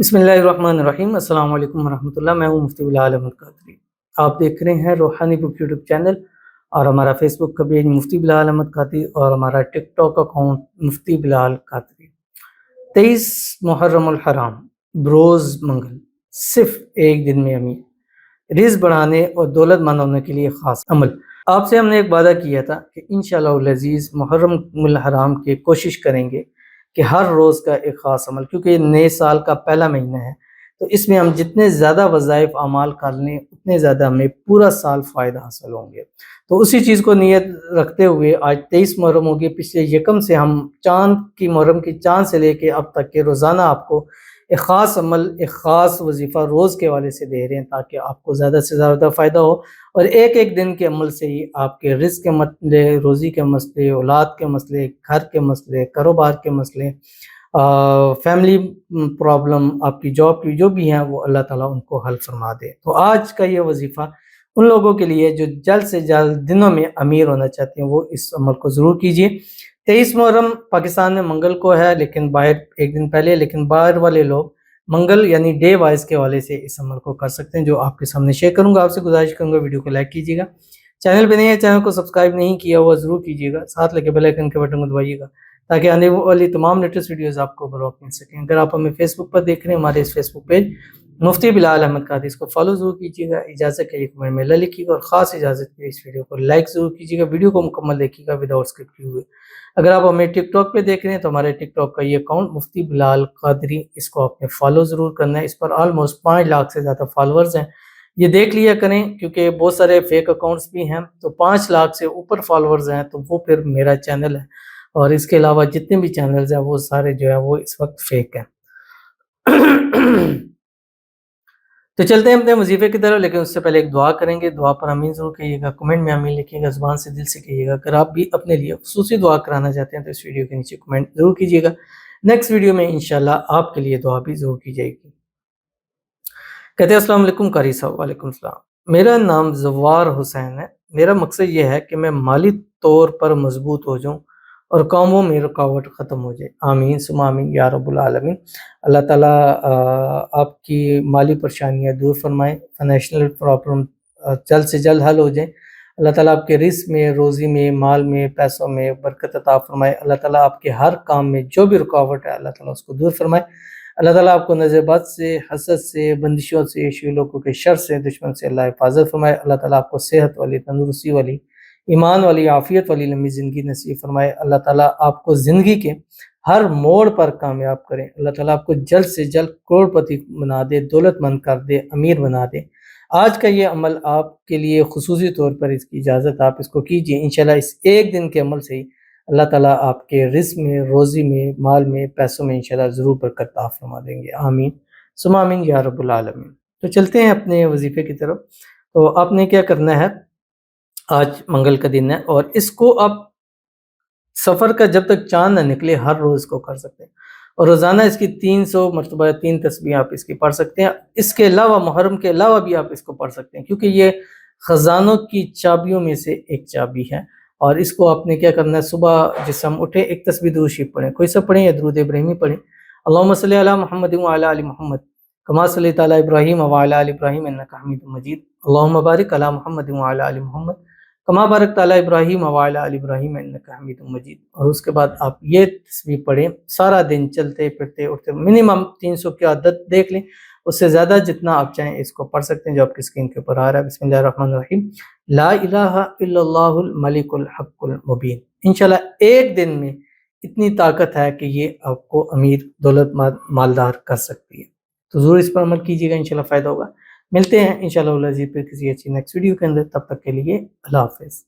بسم اللہ الرحمن الرحیم۔ السلام علیکم ورحمۃ اللہ۔ میں ہوں مفتی بلال احمد قادری۔ آپ دیکھ رہے ہیں روحانی بک یوٹیوب چینل اور ہمارا فیس بک کا پیج مفتی بلال احمد قادری اور ہمارا ٹک ٹاک اکاؤنٹ مفتی بلال قادری۔ 23 محرم الحرام بروز منگل، صرف ایک دن میں امیر، رزق بڑھانے اور دولت مند ہونے کے لیے خاص عمل۔ آپ سے ہم نے ایک وعدہ کیا تھا کہ انشاءاللہ العزیز محرم الحرام کی کوشش کریں گے کہ ہر روز کا ایک خاص عمل، کیونکہ یہ نئے سال کا پہلا مہینہ ہے، تو اس میں ہم جتنے زیادہ وظائف اعمال کر لیں اتنے زیادہ ہمیں پورا سال فائدہ حاصل ہوں گے۔ تو اسی چیز کو نیت رکھتے ہوئے آج 23 محرم ہوگی، پچھلے یکم سے ہم چاند کی محرم کی چاند سے لے کے اب تک کے روزانہ آپ کو ایک خاص عمل، ایک خاص وظیفہ روز کے حوالے سے دے رہے ہیں تاکہ آپ کو زیادہ سے زیادہ فائدہ ہو، اور ایک ایک دن کے عمل سے ہی آپ کے رزق کے مسئلے، روزی کے مسئلے، اولاد کے مسئلے، گھر کے مسئلے، کاروبار کے مسئلے، فیملی پرابلم، آپ کی جاب کی جو بھی ہیں، وہ اللہ تعالیٰ ان کو حل فرما دے۔ تو آج کا یہ وظیفہ ان لوگوں کے لیے جو جلد سے جلد دنوں میں امیر ہونا چاہتے ہیں، وہ اس عمل کو ضرور کیجیے۔ 23 محرم پاکستان میں منگل کو ہے، لیکن باہر ایک دن پہلے، لیکن باہر والے لوگ منگل یعنی ڈے وائز کے حوالے سے اس عمل کو کر سکتے ہیں، جو آپ کے سامنے شیئر کروں گا۔ آپ سے گزارش کروں گا ویڈیو کو لائک کیجیے گا، چینل پہ نہیں ہے چینل کو سبسکرائب نہیں کیا ہوا ضرور کیجیے گا، ساتھ لگے بیل آئیکن کے بٹن کو دبائیے گا تاکہ آنے والی تمام لیٹسٹ ویڈیوز آپ کو بروقت مل سکیں۔ اگر آپ ہمیں فیس بک پر دیکھ رہے ہیں، ہمارے اس فیس بک پیج مفتی بلال احمد قادری، اس کو فالو ضرور کیجیے گا، اجازت کے لیے کمنٹ میں اللہ لکھیے گا، اور خاص اجازت کے لیے اس ویڈیو کو لائک ضرور کیجیے گا، ویڈیو کو مکمل دیکھیے گا وداؤٹ اسکپ کیے ہوئے۔ اگر آپ ہمیں ٹک ٹاک پہ دیکھ رہے ہیں تو ہمارے ٹک ٹاک کا یہ اکاؤنٹ مفتی بلال قادری، اس کو آپ نے فالو ضرور کرنا ہے۔ اس پر آلموسٹ 5 لاکھ سے زیادہ فالورز ہیں، یہ دیکھ لیا کریں کیونکہ بہت سارے فیک اکاؤنٹس بھی ہیں، تو 5 لاکھ سے اوپر فالورز ہیں تو وہ پھر میرا چینل ہے، اور اس کے علاوہ جتنے بھی چینلز ہیں وہ سارے جو ہے وہ اس وقت فیک ہیں۔ تو چلتے ہیں اپنے وظیفے کی طرف، لیکن اس سے پہلے ایک دعا کریں گے۔ دعا پر آمین ضرور کہیے گا، کمنٹ میں آمین لکھیے گا، زبان سے دل سے کہیے گا۔ اگر آپ بھی اپنے لیے خصوصی دعا کرانا چاہتے ہیں تو اس ویڈیو کے نیچے کمنٹ ضرور کیجیے گا، نیکسٹ ویڈیو میں انشاءاللہ آپ کے لیے دعا بھی ضرور کی جائے گی۔ کہتے ہیں السلام علیکم قاری صاحب۔ وعلیکم السلام۔ میرا نام زوار حسین ہے، میرا مقصد یہ ہے کہ میں مالی طور پر مضبوط ہو جاؤں اور کاموں میں رکاوٹ ختم ہو جائے۔ آمین ثم آمین یا رب العالمین۔ اللہ تعالیٰ آپ کی مالی پریشانیاں دور فرمائے، فائنینشیل پرابلم جلد سے جلد حل ہو جائیں۔ اللہ تعالیٰ آپ کے رزق میں، روزی میں، مال میں، پیسوں میں برکت عطا فرمائے۔ اللہ تعالیٰ آپ کے ہر کام میں جو بھی رکاوٹ ہے اللہ تعالیٰ اس کو دور فرمائے۔ اللہ تعالیٰ آپ کو نظر بد سے، حسد سے، بندشوں سے، شیلوکوں کے شر سے، دشمن سے اللہ حفاظت فرمائے۔ اللہ تعالیٰ آپ کو صحت والی، تندرستی والی، ایمان والی، عافیت والی لمبی زندگی نصیب فرمائے۔ اللہ تعالیٰ آپ کو زندگی کے ہر موڑ پر کامیاب کریں۔ اللہ تعالیٰ آپ کو جلد سے جلد کروڑ پتی بنا دے، دولت مند کر دے، امیر بنا دے۔ آج کا یہ عمل آپ کے لیے خصوصی طور پر اس کی اجازت، آپ اس کو کیجئے۔ انشاءاللہ اس ایک دن کے عمل سے ہی اللہ تعالیٰ آپ کے رزق میں، روزی میں، مال میں، پیسوں میں انشاءاللہ ضرور برکت عطا فرما دیں گے۔ آمین ثم آمین یا رب العالمین۔ تو چلتے ہیں اپنے وظیفے کی طرف۔ تو آپ نے کیا کرنا ہے، آج منگل کا دن ہے، اور اس کو آپ سفر کا جب تک چاند نہ نکلے ہر روز کو کر سکتے ہیں، اور روزانہ اس کی 300 مرتبہ 3 تسبیح آپ اس کی پڑھ سکتے ہیں۔ اس کے علاوہ محرم کے علاوہ بھی آپ اس کو پڑھ سکتے ہیں، کیونکہ یہ خزانوں کی چابیوں میں سے ایک چابی ہے۔ اور اس کو آپ نے کیا کرنا ہے، صبح جس ہم اٹھیں ایک تسبیح درود شریف پڑھیں، کوئی سا پڑھیں یا درود ابراہیمی پڑھیں۔ اللہم صلی علی محمد وعلی آل محمد کما صلیت علی ابراہیم وعلی آل ابراہیم انک حمید مجید۔ اللہم بارک علی محمد وعلی آل محمد کما بارکت علی ابراہیم وعلی آل ابراہیم انک حمید مجید۔ اور اس کے بعد آپ یہ تسبیح پڑھیں سارا دن، چلتے پھرتے اٹھتے، منیمم 300 کی عادت دیکھ لیں، اس سے زیادہ جتنا آپ چاہیں اس کو پڑھ سکتے ہیں، جو آپ کی اسکرین کے اوپر آ رہا ہے۔ بسم اللہ الرحمن الرحیم، لا الہ الا اللہ الملک الحق المبین۔ انشاءاللہ ایک دن میں اتنی طاقت ہے کہ یہ آپ کو امیر، دولت مالدار کر سکتی ہے۔ تو ضرور اس پر عمل کیجیے گا، انشاءاللہ فائدہ ہوگا۔ ملتے ہیں انشاءاللہ العزیز پھر کسی اچھی نیکسٹ ویڈیو کے اندر، تب تک کے لیے اللہ حافظ۔